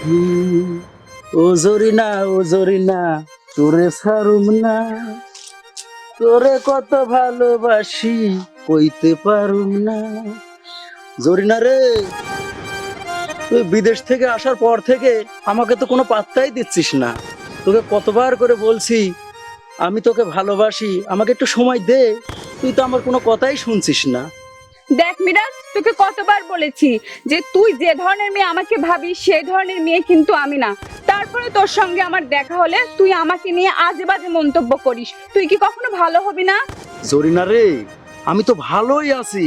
হুম, ও জরিনা ও জরিনা, তোরে ছাড়ুম না, তোরে কত ভালোবাসি কইতে পারুম না। জরিনা রে, তুই বিদেশ থেকে আসার পর থেকে আমাকে তো কোনো পাত্তাই দিচ্ছিস না। তোকে কতবার করে বলছি আমি তোকে ভালোবাসি, আমাকে একটু সময় দে, তুই তো আমার কোনো কথাই শুনছিস না। দেখ মিরাজ, তোকে কতবার বলেছি যে তুই যে ধরনের মেয়ে আমাকে ভাবিস সেই ধরনের মেয়ে কিন্তু আমি না। তারপরে তোর সঙ্গে আমার দেখা হলে তুই আমাকে নিয়ে আজে বাজে মন্তব্য করিস, তুই কি কখনো ভালো হবি না? জরিনা রে, আমি তো ভালোই আছি,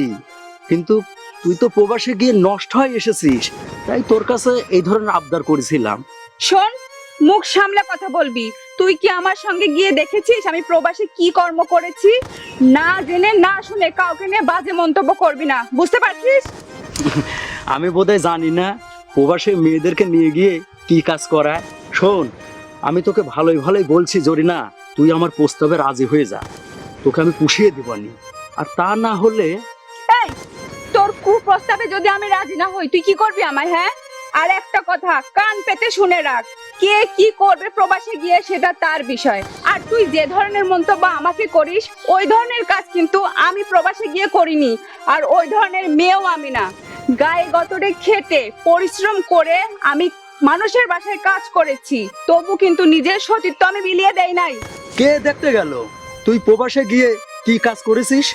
কিন্তু তুই তো প্রবাসে গিয়ে নষ্ট হয়ে এসেছিস, তাই তোর কাছে এই ধরনের আবদার করেছিলাম। শোন, মুখ সামলে কথা বলবি। তুই কি আমার সঙ্গে গিয়ে দেখেছিস আমি প্রবাসে কি কর্ম করেছি? না জেনে না শুনে কাউকে নিয়ে বাজে মন্তব্য করবি না, বুঝতে পারছিস? আমি বোধহয় জানি না প্রবাসে মেয়েদেরকে নিয়ে গিয়ে কি কাজ করায়। শোন, আমি তোকে ভালোই ভালোই বলছি জরিনা, তুই আমার প্রস্তাবে রাজি হয়ে যা, তোকে আমি পুষিয়ে দিবানি। আর তা না হলে এই, তোর কুপ্রস্তাবে যদি আমি রাজি না হই তুই কি করবি আমায়, হ্যাঁ? আর একটা কথা কান পেতে শুনে রাখ, কে কি করবে প্রবাসে গিয়ে সেটা তার বিষয়। আর তুই যে ধরনের মন্তব্য আমাকে করিস ওই ধরনের কাজ কিন্তু আমি প্রবাসে গিয়ে করিনি, আর ওই ধরনের মেয়েও আমি না। গায়ে গতরে খেটে পরিশ্রম করে আমি মানুষের বাসায় কাজ করেছি, তবু কিন্তু নিজের সতীত্ব আমি বিলিয়ে দেই নাই। কে দেখতে গেল তুই প্রবাসে গিয়ে কি কাজ করেছিস?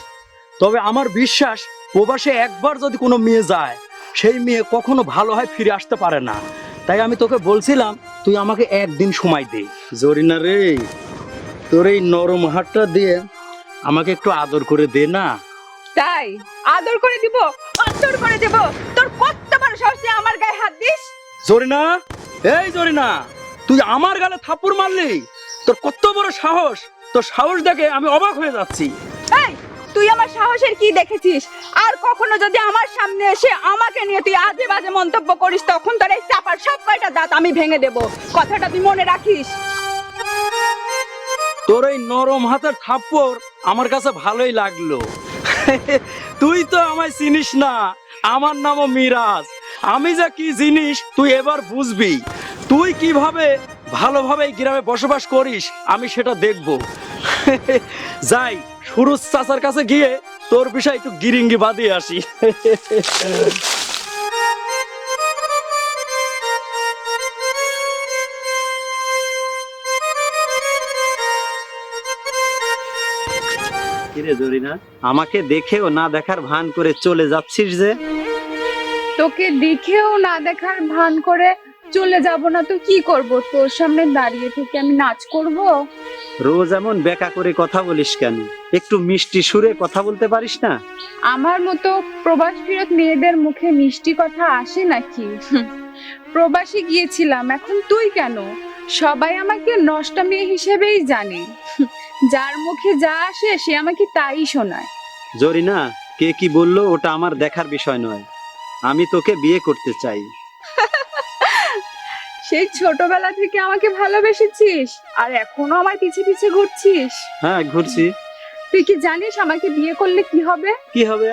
তবে আমার বিশ্বাস, প্রবাসে একবার যদি কোনো মেয়ে যায় সেই মেয়ে কখনো ভালো হয় ফিরে আসতে পারে না। তাই আমি তোকে বলছিলাম তুই আমাকে একদিন সময় দে। জরিনা রে, তোর এই নরম হাতটা দিয়ে আমাকে একটু আদর করে দে না। তাই আদর করে দিব? আদর করে দেব? তোর কত বড় সাহস তুই আমার গায়ে হাত দিস? জরিনা, এই জরিনা, তুই আমার গালে থাপ্পড় মারলি? তোর কত বড় সাহস! তোর সাহস দেখে আমি অবাক হয়ে যাচ্ছি। এই, তুই আমার সাহসের কি দেখেছিস? আর কখনো যদি আমার সামনে এসে আমাকে নিয়ে তুই আজে বাজে মন্তব্য করিস তখন তোর এই চাপার সব কয়টা দাঁত আমি ভেঙে দেব, কথাটা তুই মনে রাখিস। তোর এই নরম হাতের থাপ্পড় আমার কাছে ভালোই লাগলো। তুই তো আমায় চিনিস না, আমার নামও মিরাজ। আমি যে কি জিনিস তুই এবার বুঝবি। তুই কিভাবে ভালোভাবে এই গ্রামে বসবাস করিস আমি সেটা দেখব। যাই, সুরজ চাচার কাছে গিয়ে তোর বিষয় একটু গিরিঙ্গি বাঁধিয়ে আসি। কিরে জরিনা, আমাকে দেখেও না দেখার ভান করে চলে যাচ্ছিস যে? তোকে দেখেও না দেখার ভান করে চলে যাব না তো কি করব? তোর সামনে দাঁড়িয়ে থেকে আমি নাচ করব? রোজ এমন বেকা করে কথা বলিস কেন? একটু মিষ্টি সুরে কথা বলতে পারিস না? আমার মতো প্রবাস ফেরত মেয়েদের মুখে মিষ্টি কথা আসে নাকি? প্রবাসী গিয়েছিলাম, এখন তুই কেন? সবাই আমাকে নষ্টা মেয়ে হিসেবেই জানে। যার মুখে যা আসে সে আমাকে তাই শোনায়। জরিনা, কে কি বললো ওটা আমার দেখার বিষয় নয়। আমি তোকে বিয়ে করতে চাই। সেই ছোটবেলা থেকে আমাকে ভালোবেসেছিস আর এখনো আমার পিছে পিছে ঘুরছিস? হ্যাঁ, ঘুরছি। তুই কি জানিস আমাকে বিয়ে করলে কি হবে? কি হবে?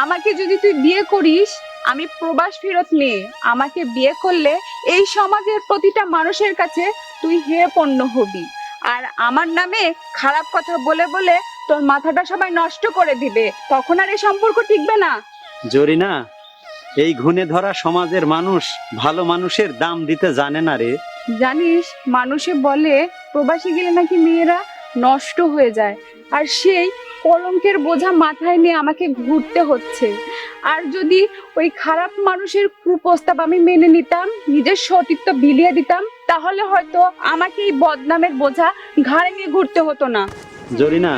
আমাকে যদি তুই বিয়ে করিস, আমি প্রবাস ফেরত মেয়ে, আমাকে বিয়ে করলে এই সমাজের প্রতিটা মানুষের কাছে তুই হেয় পণ্য হবি। আর আমার নামে খারাপ কথা বলে বলে তোর মাথাটা সবাই নষ্ট করে দিবে, তখন আর এই সম্পর্ক টিকবে না। জরিনা, এই ঘুণে ধরা সমাজের মানুষ ভালো মানুষের দাম দিতে জানে না রে। জানিস, মানুষে বলে প্রবাসী গেলে নাকি মেয়েরা নষ্ট হয়ে যায়, আর সেই কলঙ্কের বোঝা মাথায় নিয়ে আমাকে ঘুরতে হচ্ছে। আর যদি ওই খারাপ মানুষের কুপ্রস্তাব আমি মেনে নিতাম, নিজের সতীত্ব বিলিয়ে দিতাম, তাহলে হয়তো আমাকে এই বদনামের বোঝা ঘাড়ে নিয়ে ঘুরতে হতো না। জরিনা,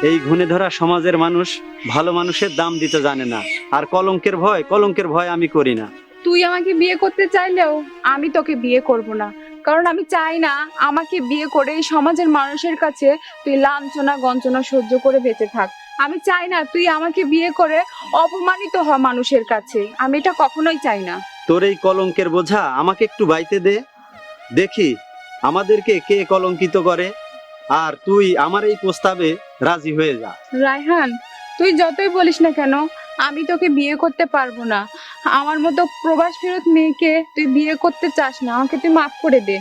এই ঘুণে ধরা সমাজের মানুষ ভালো মানুষের দাম দিতে জানে না। আর কলঙ্কের ভয় আমি করি না। তুই আমাকে বিয়ে করতে চাইলেও আমি তোকে বিয়ে করব না, কারণ আমি চাই না আমাকে বিয়ে করে এই সমাজের মানুষের কাছে তুই লাঞ্ছনা গঞ্জনা সহ্য করে বেঁচে থাক। আমি চাই না তুই আমাকে বিয়ে করে অপমানিত হ মানুষের কাছে, আমি এটা কখনোই চাই না। তোর এই কলঙ্কের বোঝা আমাকে একটু বাইতে দে, দেখি আমাদেরকে কে কলঙ্কিত করে। আর তুই আমার এই প্রস্তাবে রাজি হয়ে যা। রায়হান, তুই যতই বলিস না কেন আমি তোকে বিয়ে করতে পারবো না। আমার মতো প্রবাস ফেরত মেয়েকে তুই বিয়ে করতে চাস না, আমাকে তুই মাফ করে দে।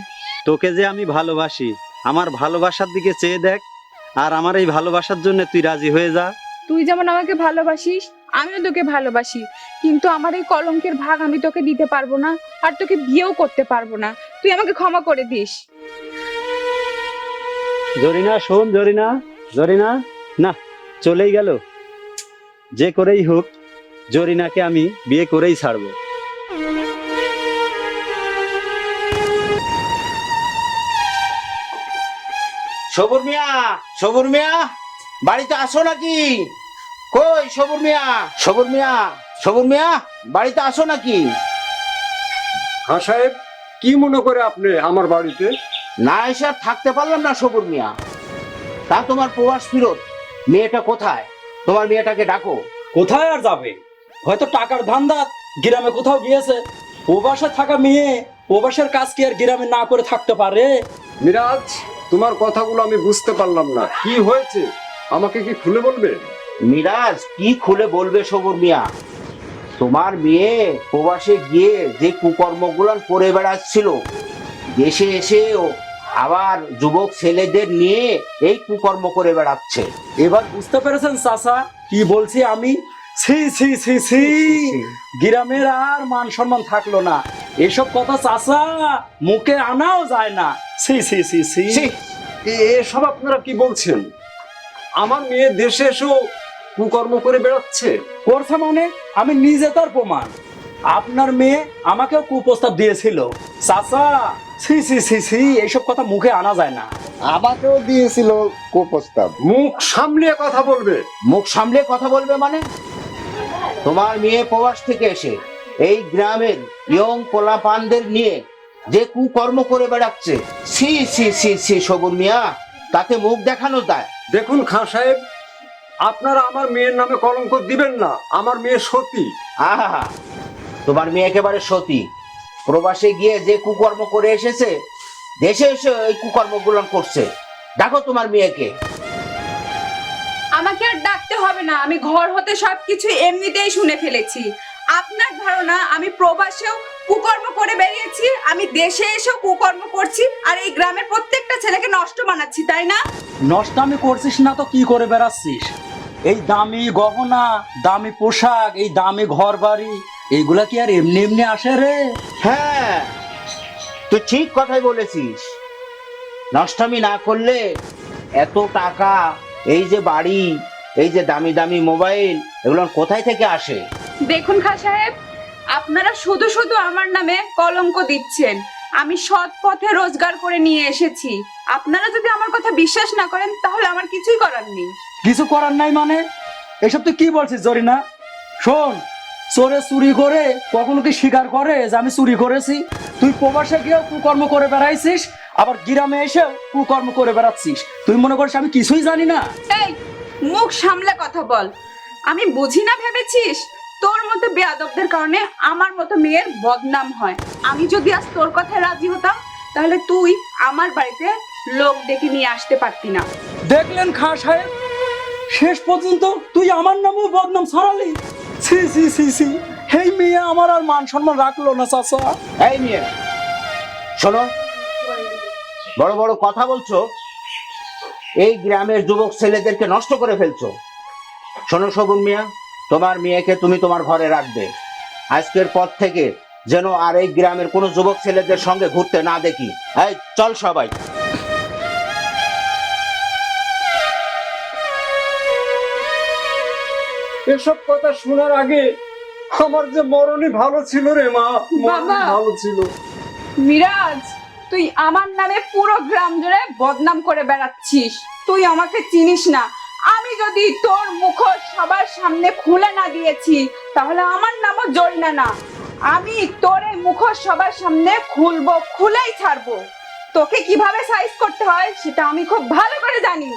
তোকে যে আমি ভালোবাসি, আমার ভালোবাসার দিকে চেয়ে দেখ, আর আমার এই ভালোবাসার জন্য তুই রাজি হয়ে যা। তুই যেমন আমাকে ভালোবাসিস, আমিও তোকে ভালোবাসি, কিন্তু আমার এই কলঙ্কের ভাগ আমি তোকে দিতে পারবো না, আর তোকে বিয়েও করতে পারবো না। তুই আমাকে ক্ষমা করে দিস। জরিনা শোন, জরিনা, জরিনা, না, চলেই গেল। যে করেই হোক জরিনাকে আমি বিয়ে করেই ছাড়বো। সবুর মিয়া, সবুর মিয়া, বাড়িতে আসো নাকি? কই সবুর মিয়া, সবুর মিয়া, সবুর মিয়া, বাড়িতে আসো নাকি? হ্যাঁ সাহেব, কি মনে করে আপনি আমার বাড়িতে? না এসে আর থাকতে পারলাম না সবুর মিয়া। তা তোমার প্রবাস ফিরত মেয়েটা কোথায়? তোমার মেয়েটাকে ডাকো। কোথায় আর যাবে? হয়তো টাকার ধান্দা গ্রামে কোথাও গিয়েছে। প্রবাসে থাকা মেয়ে প্রবাসের কাজ কি আর গ্রামে না করে থাকতে পারে? মিরাজ, তোমার কথাগুলো আমি বুঝতে পারলাম না, কি হয়েছে আমাকে কি খুলে বলবে? মিরাজ কি খুলে বলবে সবুর মিয়া? তোমার মেয়ে প্রবাসে গিয়ে যে কুকর্মগুলো করে বেড়াচ্ছিল, দেশে এসেও আবার যুবক ছেলেদের নিয়ে এই কুকর্ম করে বেড়াচ্ছে। এবার বুঝতে পেরেছেন চাচা কি বলছি আমি? ছি ছি ছি ছি, গ্রামের আর মান সম্মান থাকলো না। এসব কথা চাচা মুখে আনাও যায় না। ছি ছি ছি ছি। ছি, এসব আপনারা কি বলছেন? আমার মেয়ে দেশে এসেও কুকর্ম করে বেড়াচ্ছে? করছে মানে আমি নিজে তার প্রমাণ। আপনার মেয়ে আমাকেও কুপ্রস্তাব দিয়েছিল চাচা। ছি ছি ছি ছি, এইসব কথা মুখে আনা যায় না। আমাকেও দিয়েছিল কুপ্রস্তাব। মুখ সামলিয়ে কথা বলবে। মুখ সামলে কথা বলবে মানে? তোমার মেয়ে প্রবাস থেকে এসে এই গ্রামের ইয়ং পোলাপানদের নিয়ে যে কুকর্ম করে বেড়াচ্ছে, সি সি সি সি সবুর মিয়া, তাতে মুখ দেখানো যায়? দেখুন খান সাহেব, আপনারা আমার মেয়ের নামে কলঙ্ক দিবেন না। আমার মেয়ে সতী। আহা, তোমার মেয়ে একেবারে সতী। প্রবাসে গিয়ে যে কুকর্ম করে এসেছে, দেশে এসে এই কুকর্মগুলো করছে। দেখো তোমার মেয়েকে। আমাকে আর ডাকতে হবে না, আমি ঘর হতে সবকিছু এমনিতেই শুনে ফেলেছি। আপনার ধারণা আমি প্রবাসেও কুকর্ম করে বেরিয়েছি, আমি দেশে এসেও কুকর্ম করছি, আর এই গ্রামের প্রত্যেকটা ছেলেকে নষ্ট বানাচ্ছি, তাই না? নষ্ট আমি করছিস না তো কি করে বেড়াচ্ছিস? এই দামি গহনা, দামি পোশাক, এই দামি ঘর বাড়ি, এইগুলা কি আর এমনি এমনি আসে রে? হ্যাঁ, তুই ঠিক কথাই বলেছিস। নষ্টামি না করলে এত টাকা, এই যে বাড়ি, এই যে দামি দামি মোবাইল, এগুলো কোথায় থেকে আসে? দেখুন খাঁ সাহেব, আপনারা শুধু শুধু আমার নামে কলঙ্ক দিচ্ছেন। আমি সৎ পথে রোজগার করে নিয়ে এসেছি। আপনারা যদি আমার কথা বিশ্বাস না করেন তাহলে আমার কিছুই করার নেই। কিছু করার নাই মানে? এসব তুই কি বলছিস জরিনা? শোন, চোরে চুরি করে কখনো কি স্বীকার করে যে আমি চুরি করেছি? তুই প্রবাসে গিয়েও কুকর্ম করে বেড়াইছিস, আবার গ্রামে এসে কুকর্ম করে বেড়াচ্ছিস। তুই মনে করিস আমি কিছুই জানি না? এই, মুখ সামলে কথা বল। আমি বুঝি না ভেবেছিস? তোর মতো বেয়াদবদের কারণে আমার মতো মেয়ের বদনাম হয়। আমি যদি আজ তোর কথায় রাজি হতাম তাহলে তুই আমার বাড়িতে লোক ডেকে নিয়ে আসতে পারতি না। দেখলেন খাঁ সাহেব, শেষ পর্যন্ত তুই আমার নামেও বদনাম ছড়ালি। ছি ছি ছি ছি, এই মেয়ে আমার আর মান সম্মান রাখলো না চাচা। এই নিয়ে শোনো, বড় বড় কথা বলছো, এই গ্রামের যুবক ছেলেদেরকে নষ্ট করে ফেলছো। শোনো শগুন মিয়া, তোমার মেয়েকে তুমি তোমার ঘরে রাখবে। আজকের পর থেকে যেন আর এই গ্রামের কোনো যুবক ছেলেদের সঙ্গে ঘুরতে না দেখি। এই চল সবাই। এসব কথা শোনার আগে আমার যে মরণই ভালো ছিল রে মা, মরণই বাবা। ভালো ছিল। মিরাজ, তুই আমার নামে পুরো গ্রাম জুড়ে বদনাম করে বেড়াচ্ছিস। তুই আমাকে চিনিস না। আমি যদি তোর মুখোশ সবার সামনে খুলে না দিয়েছি তাহলে আমার নামও জরিনা না। আমি তোর এই মুখোশ সবার সামনে খুলবো, খুলেই ছাড়বো। তোকে কিভাবে সাইজ করতে হয় সেটা আমি খুব ভালো করে জানি।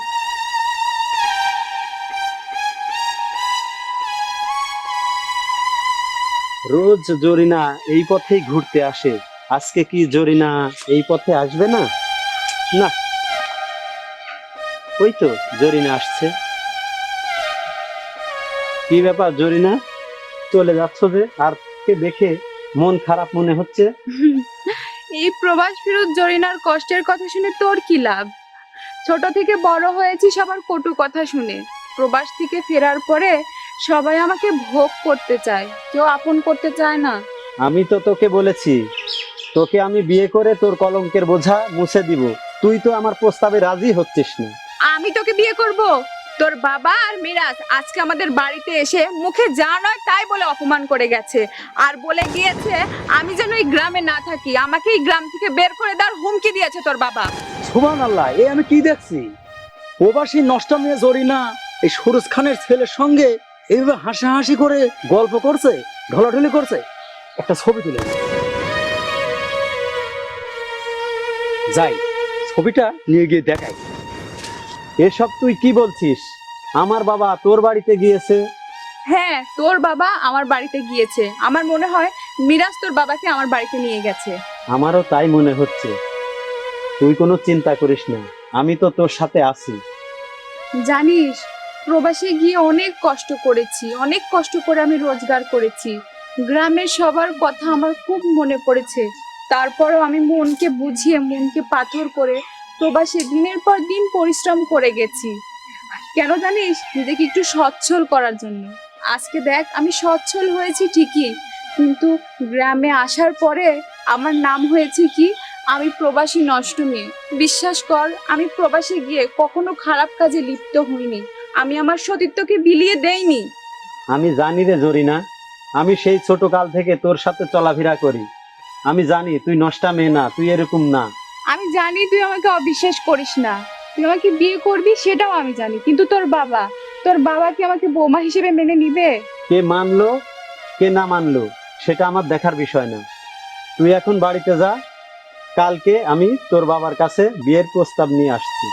রোজ জরিনা এই পথেই ঘুরতে আসে, আজকে কি জরিনা এই পথে আসবে না? না, ওই তো জরিনা আসছে। কি ব্যাপার জরিনা, চলে যাচ্ছ যে? আর আমাকে দেখে মন খারাপ মনে হচ্ছে? এই প্রবাস ফেরত জরিনার কষ্টের কথা শুনে তোর কি লাভ? ছোট থেকে বড় হয়েছি সবার কটু কথা শুনে। প্রবাস থেকে ফেরার পরে সবাই আমাকে ভোগ করতে চায়, কেউ আপন করতে চায় না। আমি তো তোকে বলেছি, তোকে আমি বিয়ে করে তোর কলঙ্কের বোঝা মুছে দিব। তুই তো আমার প্রস্তাবে রাজি হচ্ছিস না। আমি তোকে বিয়ে করব? তোর বাবা আর মিরাজ আজকে আমাদের বাড়িতে এসে মুখে যা নয় তাই বলে অপমান করে গেছে, আর বলে গিয়েছে আমি যেন এই গ্রামে না থাকি, আমাকে এই গ্রাম থেকে বের করে দেওয়ার হুমকি দিয়েছে তোর বাবা। সুবহানাল্লাহ, এ আমি কি দেখছি? প্রবাসী নষ্ট মেয়ে জরিনা এই সুরজ খানের ছেলের সঙ্গে এইভাবে হাসাহাসি করে গল্প করছে, ঢলাঢলি করছে। একটা ছবি তুলে নে। যাই, ছবিটা নিয়ে গিয়ে দেখাই। এসব তুই কি বলছিস? আমার বাবা তোর বাড়িতে গিয়েছে? হ্যাঁ, তোর বাবা আমার বাড়িতে গিয়েছে। আমার মনে হয় মিরাজ তোর বাবাকে আমার বাড়িতে নিয়ে গেছে। আমারও তাই মনে হচ্ছে। তুই কোনো চিন্তা করিস না, আমি তো তোর সাথে আছি। জানিস, প্রবাসে গিয়ে অনেক কষ্ট করেছি, অনেক কষ্ট করে আমি রোজগার করেছি। গ্রামের সবার কথা আমার খুব মনে পড়েছে। তারপরও আমি মনকে বুঝিয়ে, মনকে পাথর করে প্রবাসে দিনের পর দিন পরিশ্রম করে গেছি। কেন জানিস? নিজেকে একটু সচ্ছল করার জন্য। আজকে দেখ, আমি সচ্ছল হয়েছি ঠিকই, কিন্তু গ্রামে আসার পরে আমার নাম হয়েছে কি? আমি প্রবাসী নষ্ট মেয়ে। বিশ্বাস কর, আমি প্রবাসে গিয়ে কখনো খারাপ কাজে লিপ্ত হইনি, আমি আমার সতীত্বকে বিলিয়ে দেইনি। আমি জানি রে জরিনা, আমি সেই ছোট কাল থেকে তোর সাথে চলাফেরা করি। আমি জানি তুই নষ্টা মেয়ে না, তুই এরকম না। আমি জানি তুই আমাকে অবিশ্বাস করিস না, তুই আমাকে বিয়ে করবি সেটাও আমি জানি, কিন্তু তোর বাবা কি আমাকে বৌমা হিসেবে মেনে নিবে? কে মানলো কে না মানলো সেটা আমার দেখার বিষয় না। তুই এখন বাড়িতে যা, কালকে আমি তোর বাবার কাছে বিয়ের প্রস্তাব নিয়ে আসছি।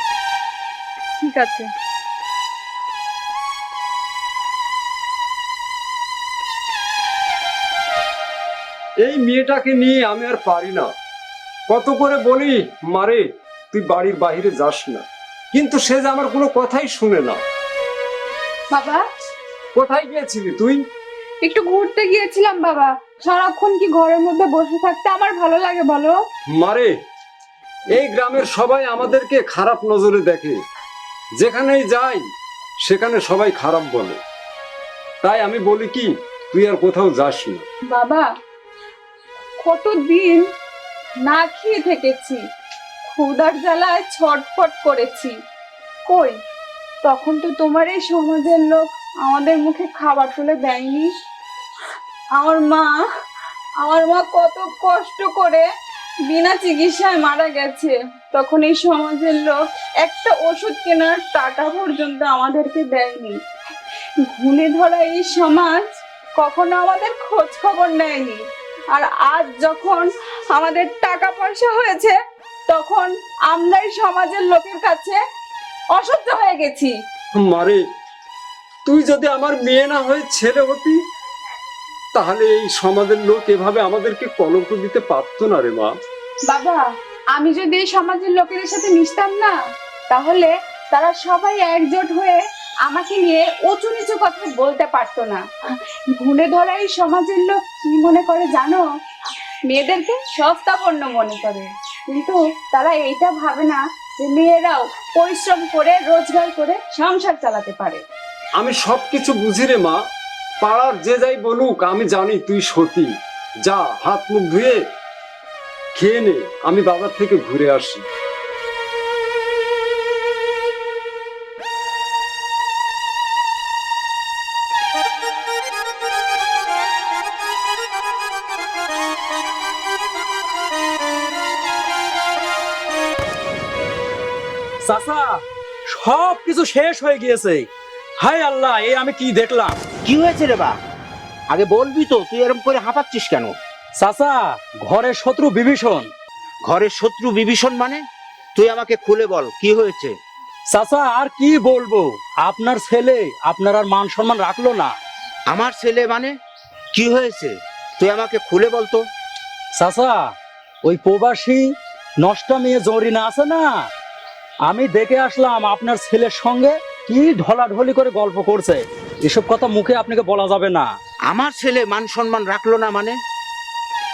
ঠিক আছে। এই মেয়েটাকে নিয়ে আমি আর পারি না। কত করে বলি, মারে তুই বাড়ির বাইরে যাস না, কিন্তু সে যে আমার কোনো কথাই শুনে না। বাবা, কোথায় গিয়েছিলি তুই? একটু ঘুরতে গিয়েছিলাম বাবা। সারাক্ষণ কি ঘরের মধ্যে বসে থাকতে আমার ভালো লাগে বলো? মারে, এই গ্রামের সবাই আমাদেরকে খারাপ নজরে দেখে, যেখানেই যাই সেখানে সবাই খারাপ বলে। তাই আমি বলি কি, তুই আর কোথাও যাস না। বাবা, কতদিন না খেয়ে থেকেছি, ক্ষুধার জ্বালায় ছটফট করেছি। কই, তখন তো তোমার এই সমাজের লোক আমাদের মুখে খাবার তুলে দেয়নি। আমার মা কত কষ্ট করে বিনা চিকিৎসায় মারা গেছে, তখন এই সমাজের লোক একটা ওষুধ কেনার টাকা পর্যন্ত আমাদেরকে দেয়নি। ঘুণে ধরা এই সমাজ কখনো আমাদের খোঁজ খবর নেয়নি। আর আজ যখন আমাদের টাকা পয়সা হয়েছে, তখন আমরা এই সমাজের লোকের কাছে অসহ্য হয়ে গেছি। মারে, তুই যদি আমার মেয়ে না হয়ে ছেলে হতি, তাহলে এই সমাজের লোক এভাবে আমাদেরকে কলঙ্ক দিতে পারতো না রে মা। বাবা, আমি যদি এই সমাজের লোকেদের সাথে মিশতাম না, তাহলে তারা সবাই একজোট হয়ে আমাকে নিয়ে উঁচু নিচু কথা বলতে পারতো না। ঘুণে ধরা এই সমাজের লোক কি মনে করে জানো? মেয়েদেরকে সস্তা পণ্য মনে করে, কিন্তু তারা এইটা ভাবে না যে মেয়েরাও পরিশ্রম করে রোজগার করে সংসার চালাতে পারে। আমি সবকিছু বুঝি রে মা। পাড়ার যে যাই বলুক, আমি জানি তুই সতী। যা, হাত মুখ ধুয়ে খেয়ে নে, আমি বাজার থেকে ঘুরে আসি। চাচা, সব কিছু শেষ হয়ে গিয়েছে। হায় আল্লাহ, এই আমি কি দেখলাম! কি হয়েছে রে বা? আগে বলবি তো, তুই এরকম করে হাঁপাচ্ছিস কেন? চাচা, ঘরের শত্রু বিভীষণ। ঘরের শত্রু বিভীষণ মানে? তুই আমাকে খুলে বল, কি হয়েছে? চাচা, আর কি বলবো, আপনার ছেলে আপনার আর মান সম্মান রাখলো না। আমার ছেলে মানে? কি হয়েছে তুই আমাকে খুলে বলতো। চাচা, ওই প্রবাসী নষ্টা মেয়ে জরিনা আছে না, আমি দেখে আসলাম আপনার ছেলের সঙ্গে কি ঢলাঢলি করে গল্প করছে। এসব কথা মুখে আপনাকে বলা যাবে না। আমার ছেলে মান সম্মান রাখলো না মানে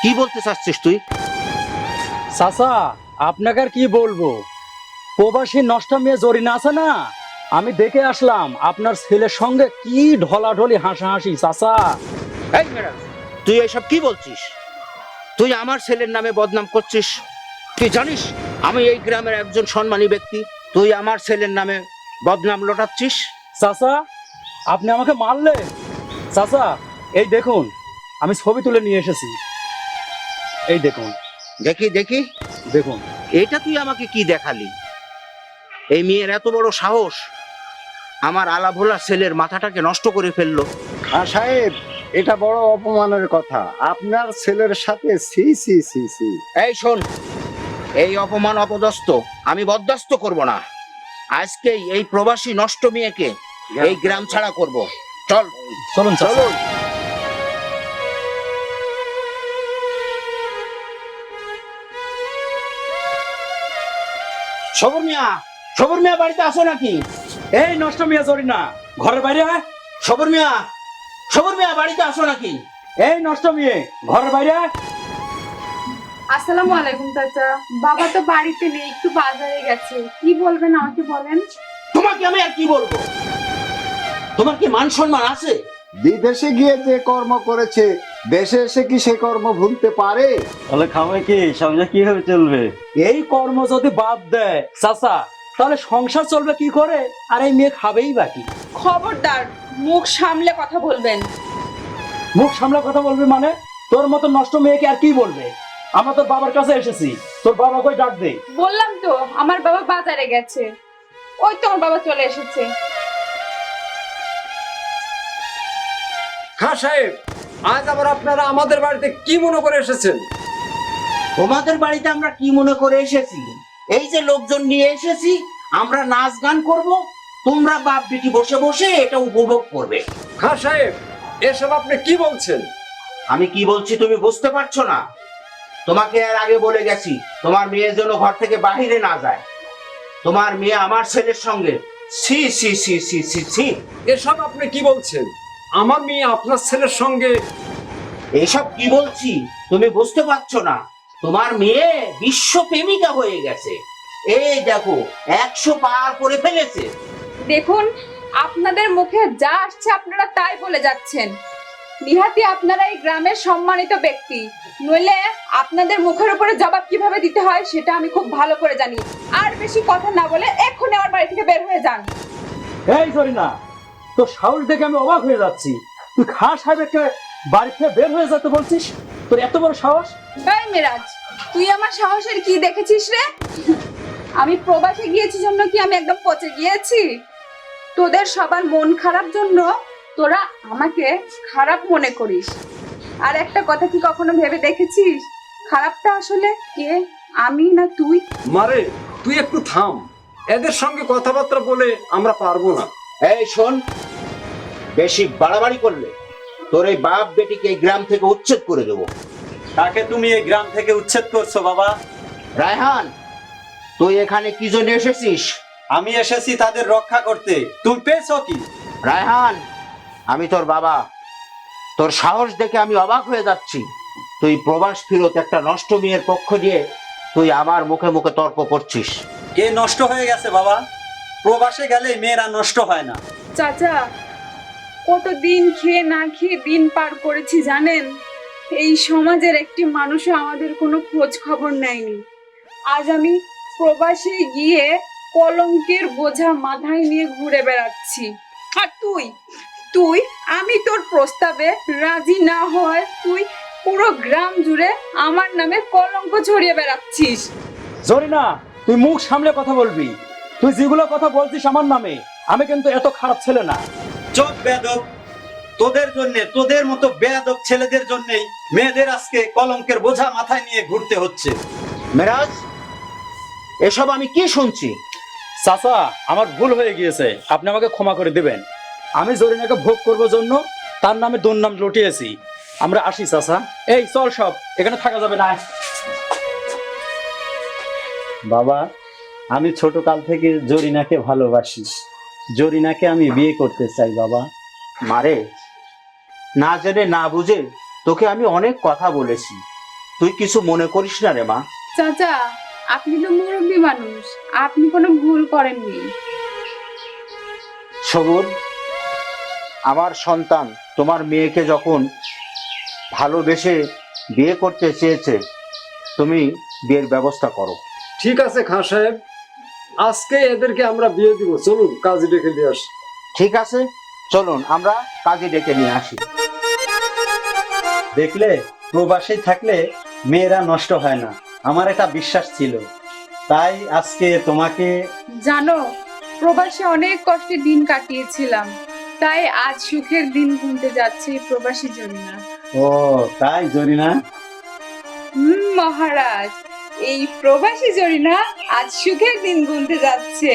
কি বলতে চাচ্ছিস তুই? চাচা আপনাকে আর কি বলবো, প্রবাসী নষ্ট মেয়ে জরিনা আছে না, আমি দেখে আসলাম আপনার ছেলের সঙ্গে কি ঢলাঢলি হাসাহাসি। চাচা এই মেরাজ, তুই এসব কি বলছিস? তুই আমার ছেলের নামে বদনাম করছিস। তুই জানিস আমি এই গ্রামের একজন সম্মানী ব্যক্তি, তুই আমার ছেলের নামে বদনাম লোটাচ্ছিস। চাচা আপনি আমাকে মারলেন? চাচা এই দেখুন আমি ছবি তুলে নিয়ে এসেছি, এই দেখুন দেখি দেখি, দেখুন। এটা তুই আমাকে কি দেখালি? এই মেয়ের এত বড় সাহস, আমার আলাভোলা ছেলের মাথাটাকে নষ্ট করে ফেললো। হ্যাঁ সাহেব, এটা বড় অপমানের কথা। আপনার ছেলের সাথে সি সি সি সি। এই শোন, এই অপমান অপদস্থ আমি বরদাস্ত করব না। আজকেই এই প্রবাসী নষ্ট মেয়েকে এই গ্রাম ছাড়া করব। চল চলুন চাচা। সবর মিয়া, সবর মিয়া বাড়িতে আসো নাকি? এই নষ্ট মেয়ে জরিনা ঘরের বাইরে আয়। সবর মিয়া, সবর মিয়া বাড়িতে আসো নাকি? এই নষ্ট মেয়ে ঘরের বাইরে আয়। আসসালামু আলাইকুম চাচা। বাবা তো বাড়িতে নেই, একটু বাজারে গেছে। কি বলবেন আমাকে বলেন। তোমাকে আমি আর কি বলবো? তোমার কি মান সম্মান আছে? বিদেশে গিয়ে যে কর্ম করেছে, দেশে এসে কি সে কর্ম ভুলতে পারে? তাহলে খাবে কি, সংসার কিভাবে চলবে? এই কর্ম যদি বাদ দেয় চাচা, তাহলে সংসার চলবে কি করে? আর এই মেয়ে খাবেই বাকি। খবরদার, মুখ সামলে কথা বলবেন। মুখ সামলা কথা বলবি মানে? তোর মতো নষ্ট মেয়েকে আর কি বলবে? আমরা তোর বাবার কাছে এসেছি, তোর বাবা কই ডাক দে। বললাম তো আমার বাবা বাজারে গেছে, ওই তো আমার বাবা চলে এসেছে। হ্যাঁ সাহেব, আজ আবার আপনারা আমাদের বাড়িতে কি মনে করে এসেছেন? তোমাদের বাড়িতে আমরা কি মনে করে এসেছি? এই যে লোকজন নিয়ে এসেছি, আমরা নাচ গান করব, তোমরা বাপ বেটি বসে বসে এটা উপভোগ করবে। হ্যাঁ সাহেব, এসব আপনি কি বলছেন? আমি কি বলছি তুমি বুঝতে পারছো না? তোমাকে এর আগে বলে গেছি তোমার মেয়ের জন্য ঘর থেকে বাহিরে না যায়। তোমার মেয়ে আমার ছেলের সঙ্গে সি সি সি সি সি সি। এসব আপনি কি বলছেন? আমার মেয়ে আপনার ছেলের সঙ্গে? এসব কি বলছি তুমি বুঝতে পারছো না? তোমার মেয়ে বিশ্ব প্রেমিকা হয়ে গেছে। এই দেখো 100 পার করে ফেলেছে। দেখুন, আপনাদের মুখে যা আসছে আপনারা তাই বলে যাচ্ছেন। নিহাতি আপনারা এই গ্রামের সম্মানিত ব্যক্তি, নইলে আপনাদের মুখের উপরে জবাব কিভাবে দিতে হয় সেটা আমি খুব ভালো করে জানি। আর বেশি কথা না বলে এক্ষুনি আমার বাড়ি থেকে বের হয়ে যান। এই জরিনা, তোর সাহস দেখে আমি অবাক হয়ে যাচ্ছি। তুই খাস সাহেবকে বাড়ি থেকে বের হয়ে যেতে বলছিস? তোর এত বড় সাহস? এই মিরাজ, তুই আমার সাহসের কি দেখেছিস রে? আমি প্রবাসে গিয়েছি জন্য কি আমি একদম পচে গিয়েছি? তোদের সবার মন খারাপ জন্য তোরা আমাকে খারাপ মনে করিস। আর একটা কথা কি কখনো ভেবে দেখেছিস খারাপটা আসলে কে, আমি না তুই? মারে, তুই একটু থাম, এদের সঙ্গে কথাবার্তা বলে আমরা পারবো না। এই শোন, বেশি বাড়াবাড়ি করলে তোর এই বাপ বেটিকে এই গ্রাম থেকে উচ্ছেদ করে দেবো। তাকে তুমি এই গ্রাম থেকে উচ্ছেদ করছো বাবা? রায়হান, তুই এখানে কি জন্য এসেছিস? আমি এসেছি তাদের রক্ষা করতে। তুমি পেয়েছো কি? রায়হান, আমি তোর বাবা, তোর সাহস দেখে আমি অবাক হয়ে যাচ্ছি। তুই প্রবাস ফিরত একটা নষ্ট মেয়ের পক্ষ নিয়ে তুই আমার মুখে মুখে তর্ক করছিস। কে নষ্ট হয়ে গেছে বাবা? প্রবাসে গেলে মেয়েরা নষ্ট হয় না। চাচা, কত দিন খেয়ে না খেয়ে দিন পার করেছি জানেন? এই সমাজের একটি মানুষও আমাদের কোনো খোঁজ খবর নেয়নি। আজ আমি প্রবাসে গিয়ে কলঙ্কের বোঝা মাথায় নিয়ে ঘুরে বেড়াচ্ছি। আর তুই তুই আমি তোর প্রস্তাবে রাজি না হয় তুই পুরো গ্রাম জুড়ে আমার নামে কলঙ্ক ছড়িয়ে বেড়াচ্ছিস। জরিনা, তুই মুখ সামলে কথা বলবি। তুই যেগুলো কথা বলছিস আমার নামে, আমি কিন্তু এত খারাপ ছেলে না। চোখ বেয়াদব, তোদের জন্য, তোদের মতো বেয়াদব ছেলেদের জন্যই মেয়েদের আজকে কলঙ্কের বোঝা মাথায় নিয়ে ঘুরতে হচ্ছে। মেরাজ, এসব আমি কি শুনছি? চাচা, আমার ভুল হয়ে গিয়েছে, আপনি আমাকে ক্ষমা করে দিবেন। আমি জরিনাকে ভোগ করবো জন্য তার নামে দুর্নাম লুটিয়েছি। আমরা আসি চাচা। এই চল, সব এখানে থাকা যাবে না। বাবা, আমি ছোট কাল থেকে জরিনাকে ভালোবাসি। জরিনাকে আমি বিয়ে করতে চাই বাবা। মারে, না জেনে না বুঝে তোকে আমি অনেক কথা বলেছি, তুই কিছু মনে করিস না রে মা। চাচা, আপনি তো মুরব্বী মানুষ, আপনি কোনো ভুল করেননি। সবুর, আমার সন্তান তোমার মেয়েকে যখন ভালোবেসে বিয়ে করতে চেয়েছে, তুমি বিয়ের ব্যবস্থা করো। ঠিক আছে খাঁ সাহেব, আজকে এদেরকে আমরা বিয়ে দিব, চলুন কাজী ডেকে দিয়ে আসি। ঠিক আছে, চলুন আমরা কাজে ডেকে নিয়ে আসি। দেখলে, প্রবাসী থাকলে মেয়েরা নষ্ট হয় না, আমার একটা বিশ্বাস ছিল, তাই আজকে তোমাকে। জানো, প্রবাসে অনেক কষ্টে দিন কাটিয়েছিলাম, তাই আজ সুখের দিন গুনতে যাচ্ছে প্রবাসী জরিনা। ও তাই জরিনা? মহারাজ, এই প্রবাসী জরিনা আজ সুখের দিন গুনতে যাচ্ছে।